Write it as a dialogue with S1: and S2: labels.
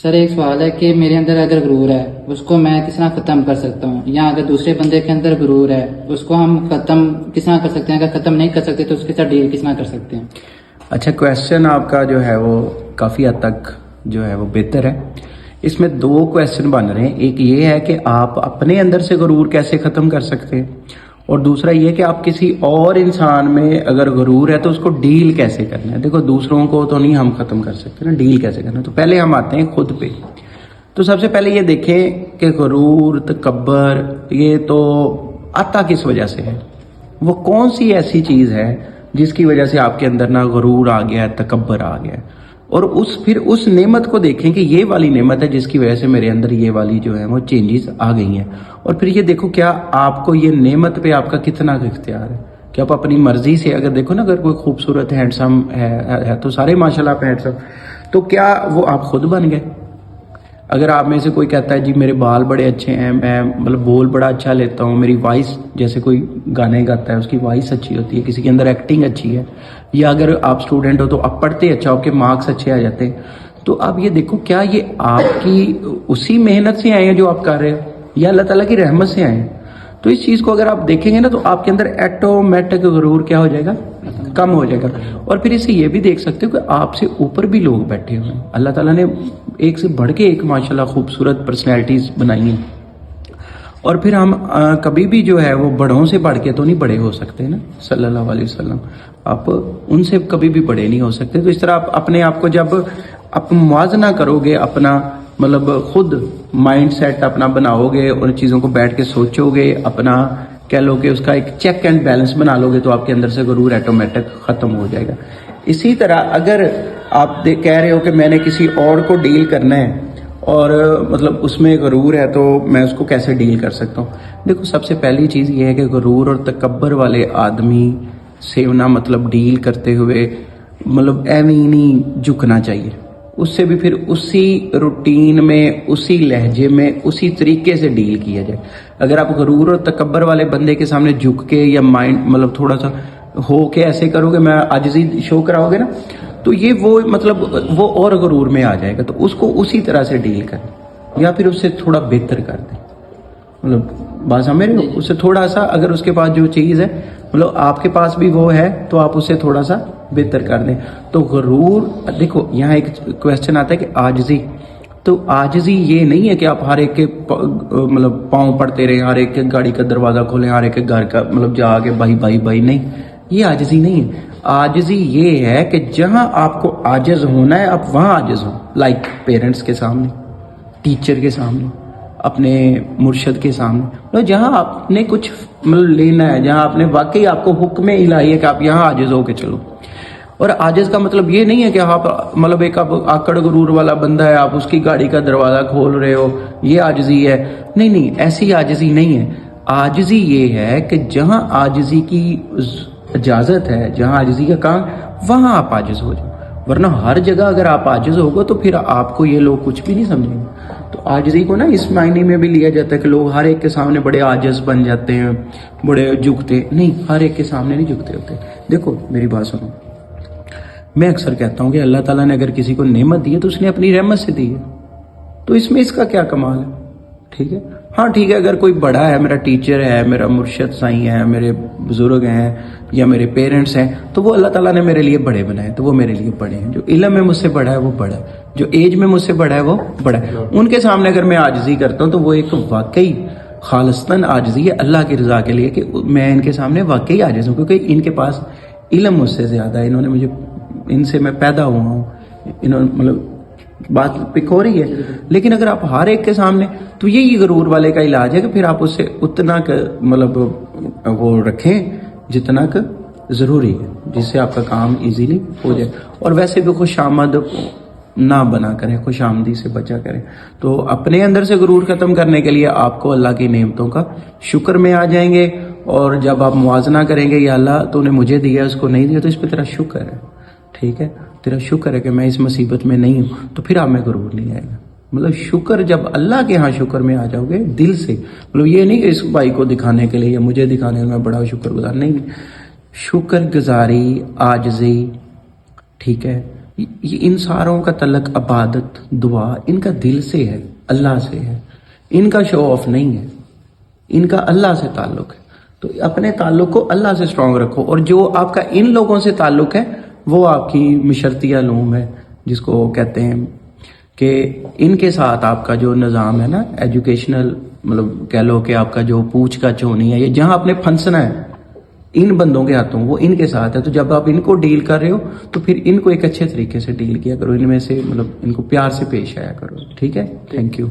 S1: سر ایک سوال ہے کہ میرے اندر اگر غرور ہے اس کو میں کس طرح ختم کر سکتا ہوں، یا اگر دوسرے بندے کے اندر غرور ہے اس کو ہم ختم کس طرح کر سکتے ہیں؟ اگر ختم نہیں کر سکتے تو اس کے ساتھ ڈیل کس طرح کر سکتے ہیں؟
S2: اچھا، کویشچن آپ کا جو ہے وہ کافی حد تک جو ہے وہ بہتر ہے۔ اس میں دو کویشچن بن رہے ہیں، ایک یہ ہے کہ آپ اپنے اندر سے غرور کیسے ختم کر سکتے ہیں، اور دوسرا یہ کہ آپ کسی اور انسان میں اگر غرور ہے تو اس کو ڈیل کیسے کرنا ہے۔ دیکھو دوسروں کو تو نہیں ہم ختم کر سکتے نا، ڈیل کیسے کرنا ہے۔ تو پہلے ہم آتے ہیں خود پہ۔ تو سب سے پہلے یہ دیکھیں کہ غرور، تکبر، یہ تو آتا کس وجہ سے ہے، وہ کون سی ایسی چیز ہے جس کی وجہ سے آپ کے اندر نہ غرور آ گیا ہے، تکبر آ گیا ہے، اور پھر اس نعمت کو دیکھیں کہ یہ والی نعمت ہے جس کی وجہ سے میرے اندر یہ والی جو ہے وہ چینجز آ گئی ہیں، اور پھر یہ دیکھو کیا آپ کو یہ نعمت پہ آپ کا کتنا اختیار ہے، کہ آپ اپنی مرضی سے اگر دیکھو نا، اگر کوئی خوبصورت ہینڈسم ہے تو سارے ماشاءاللہ آپ ہینڈسم، تو کیا وہ آپ خود بن گئے؟ اگر آپ میں سے کوئی کہتا ہے جی میرے بال بڑے اچھے ہیں، میں مطلب بول بڑا اچھا لیتا ہوں، میری وائس، جیسے کوئی گانے گاتا ہے اس کی وائس اچھی ہوتی ہے، کسی کے اندر ایکٹنگ اچھی ہے، یا اگر آپ اسٹوڈنٹ ہو تو آپ پڑھتے اچھا ہو، آپ کے مارکس اچھے آ جاتے ہیں، تو آپ یہ دیکھو کیا یہ آپ کی اسی محنت سے آئے ہیں جو آپ کر رہے ہو، یا اللہ تعالیٰ کی رحمت سے آئے ہیں؟ تو اس چیز کو اگر آپ دیکھیں گے نا تو آپ کے اندر ایٹومیٹک غرور کیا ہو جائے گا، کم ہو جائے گا۔ اور پھر اسے یہ بھی دیکھ سکتے ہو کہ آپ سے اوپر بھی لوگ بیٹھے ہوئے ہیں، اللہ تعالیٰ نے ایک سے بڑھ کے ایک ماشاءاللہ خوبصورت پرسنالٹیز بنائی ہیں، اور پھر ہم کبھی بھی جو ہے وہ بڑوں سے بڑھ کے تو نہیں بڑے ہو سکتے نا، صلی اللہ علیہ وسلم، آپ ان سے کبھی بھی بڑے نہیں ہو سکتے۔ تو اس طرح آپ اپنے آپ کو جب آپ موازنہ کرو گے، اپنا مطلب خود مائنڈ سیٹ اپنا بناؤ گے اور چیزوں کو بیٹھ کے سوچو گے، اپنا کہہ لو کہ اس کا ایک چیک اینڈ بیلنس بنا لو گے، تو آپ کے اندر سے غرور ایٹومیٹک ختم ہو جائے گا۔ اسی طرح اگر آپ کہہ رہے ہو کہ میں نے کسی اور کو ڈیل کرنا ہے اور مطلب اس میں غرور ہے تو میں اس کو کیسے ڈیل کر سکتا ہوں، دیکھو سب سے پہلی چیز یہ ہے کہ غرور اور تکبر والے آدمی سے نہ مطلب ڈیل کرتے ہوئے مطلب ایویں نہیں جھکنا چاہیے، اس سے بھی پھر اسی روٹین میں، اسی لہجے میں، اسی طریقے سے ڈیل کیا جائے۔ اگر آپ غرور اور تکبر والے بندے کے سامنے جھک کے یا مائنڈ مطلب تھوڑا سا ہو کے ایسے کرو گے، میں عاجزی شو کراؤ گے نا، تو یہ وہ مطلب وہ اور غرور میں آ جائے گا، تو اس کو اسی طرح سے ڈیل کریں، یا پھر اس سے تھوڑا بہتر کر دیں، مطلب بات سمجھ رہے ہو، اس سے تھوڑا سا اگر اس کے پاس جو چیز ہے مطلب آپ کے پاس بھی وہ ہے تو آپ اسے تھوڑا سا بہتر کر دیں۔ تو غرور، دیکھو یہاں ایک کویشچن آتا ہے کہ عاجزی، تو عاجزی یہ نہیں ہے کہ آپ ہر ایک کے مطلب پاؤں پڑتے رہے، ہر ایک کے گاڑی کا دروازہ کھولیں، ہر ایک کے گھر کا مطلب جا کے بھائی بھائی بھائی، نہیں، یہ عاجزی نہیں ہے۔ عاجزی یہ ہے کہ جہاں آپ کو عاجز ہونا ہے آپ وہاں عاجز ہو، لائک پیرنٹس کے سامنے، ٹیچر کے سامنے، اپنے مرشد کے سامنے، جہاں آپ نے کچھ مطلب لینا ہے، جہاں آپ نے واقعی آپ کو حکم الہی ہے کہ آپ یہاں عاجز ہو کے چلو۔ اور عاجز کا مطلب یہ نہیں ہے کہ آپ مطلب ایک آپ آکڑ غرور والا بندہ ہے، آپ اس کی گاڑی کا دروازہ کھول رہے ہو، یہ عاجزی ہے، نہیں نہیں، ایسی عاجزی نہیں ہے۔ عاجزی یہ ہے کہ جہاں عاجزی کی اجازت ہے، جہاں عاجزی کا کام، وہاں آپ عاجز ہو جاؤ، ورنہ ہر جگہ اگر آپ عاجز ہوگے تو پھر آپ کو یہ لوگ کچھ بھی نہیں سمجھیں گے۔ تو عاجزی کو نا اس معنی میں بھی لیا جاتا ہے کہ لوگ ہر ایک کے سامنے بڑے عاجز بن جاتے ہیں، بڑے جھکتے، نہیں، ہر ایک کے سامنے نہیں جھکتے ہوتے۔ دیکھو میری بات سنو، میں اکثر کہتا ہوں کہ اللہ تعالیٰ نے اگر کسی کو نعمت دی ہے تو اس نے اپنی رحمت سے دی ہے، تو اس میں اس کا کیا کمال ہے؟ ٹھیک ہے، ہاں ٹھیک ہے، اگر کوئی بڑا ہے، میرا ٹیچر ہے، میرا مرشد سائیں ہے، میرے بزرگ ہیں یا میرے پیرنٹس ہیں، تو وہ اللہ تعالیٰ نے میرے لیے بڑے بنائے، تو وہ میرے لیے بڑے ہیں۔ جو علم میں مجھ سے بڑا ہے وہ بڑا ہے، جو ایج میں مجھ سے بڑا ہے وہ بڑا ہے۔ ان کے سامنے اگر میں عاجزی کرتا ہوں تو وہ ایک واقعی خالصتاً عاجزی ہے اللہ کی رضا کے لیے، کہ میں ان کے سامنے واقعی عاجز ہوں، کیونکہ ان کے پاس علم مجھ سے زیادہ ہے، انہوں نے مجھے، ان سے میں پیدا ہوا ہوں، انہوں نے مطلب بات پک ہو رہی ہے۔ لیکن اگر آپ ہر ایک کے سامنے، تو یہی غرور والے کا علاج ہے کہ پھر آپ اسے اتنا مطلب وہ رکھیں جتنا کہ ضروری ہے، جس سے آپ کا کام ایزیلی ہو جائے، اور ویسے بھی خوش آمد نہ بنا کریں، خوش آمدی سے بچا کریں۔ تو اپنے اندر سے غرور ختم کرنے کے لیے آپ کو اللہ کی نعمتوں کا شکر میں آ جائیں گے، اور جب آپ موازنہ کریں گے یا اللہ تو نے مجھے دیا، اس کو نہیں دیا، تو اس پہ تیرا شکر ہے، ٹھیک ہے، تیرا شکر ہے کہ میں اس مصیبت میں نہیں ہوں، تو پھر آپ میں غرور نہیں آئے گا۔ مطلب شکر، جب اللہ کے ہاں شکر میں آ جاؤ گے دل سے، مطلب یہ نہیں کہ اس بھائی کو دکھانے کے لیے یا مجھے دکھانے میں بڑا شکر گزار، نہیں، شکر گزاری، عاجزی، ٹھیک ہے، یہ ان ساروں کا تعلق عبادت دعا ان کا دل سے ہے، اللہ سے ہے، ان کا شو آف نہیں ہے، ان کا اللہ سے تعلق ہے. تو اپنے تعلق کو اللہ سے اسٹرانگ رکھو، اور جو آپ کا ان لوگوں سے تعلق ہے وہ آپ کی مشرطیہ علوم ہے، جس کو کہتے ہیں کہ ان کے ساتھ آپ کا جو نظام ہے نا ایجوکیشنل، مطلب کہہ لو کہ آپ کا جو پوچھ کا چونی ہے، یہ جہاں آپ نے پھنسنا ہے ان بندوں کے ہاتھوں، وہ ان کے ساتھ ہے. تو جب آپ ان کو ڈیل کر رہے ہو تو پھر ان کو ایک اچھے طریقے سے ڈیل کیا کرو، ان میں سے مطلب ان کو پیار سے پیش آیا کرو. ٹھیک ہے، تھینک یو.